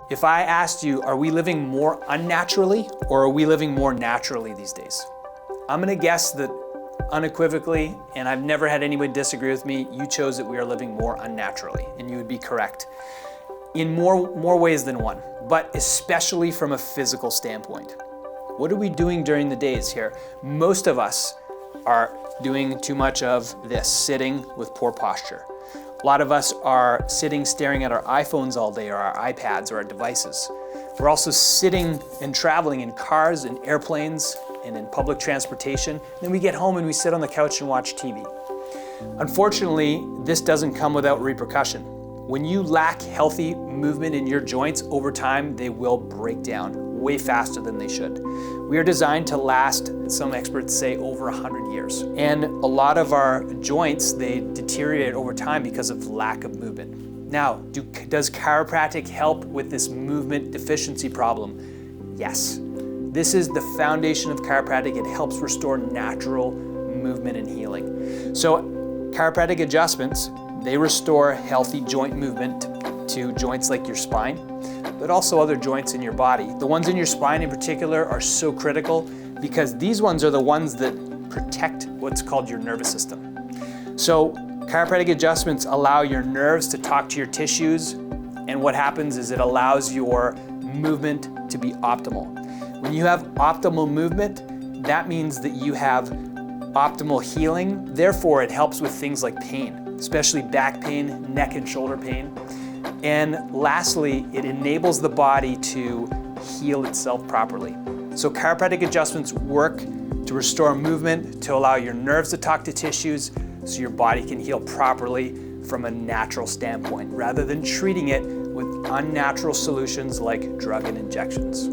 If I asked you, are we living more unnaturally or are we living more naturally these days? I'm gonna guess that unequivocally, and I've never had anybody disagree with me, you chose that we are living more unnaturally, and you would be correct in more ways than one, but especially from a physical standpoint. What are we doing during the days here? Most of us are doing too much of this, sitting with poor posture. A lot of us are sitting staring at our iPhones all day, or our iPads, or our devices. We're also sitting and traveling in cars and airplanes and in public transportation. Then we get home and we sit on the couch and watch TV. Unfortunately, this doesn't come without repercussion. When you lack healthy movement in your joints, over time, they will break down way faster than they should. We are designed to last, some experts say, over 100 years. And a lot of our joints, they deteriorate over time because of lack of movement. Now, does chiropractic help with this movement deficiency problem? Yes. This is the foundation of chiropractic. It helps restore natural movement and healing. So chiropractic adjustments, they restore healthy joint movement to joints like your spine, but also other joints in your body. The ones in your spine in particular are so critical because these ones are the ones that protect what's called your nervous system. So chiropractic adjustments allow your nerves to talk to your tissues, and what happens is it allows your movement to be optimal. When you have optimal movement, that means that you have optimal healing. Therefore, it helps with things like pain, especially back pain, neck and shoulder pain. And lastly, it enables the body to heal itself properly. So chiropractic adjustments work to restore movement, to allow your nerves to talk to tissues so your body can heal properly from a natural standpoint, rather than treating it with unnatural solutions like drug and injections.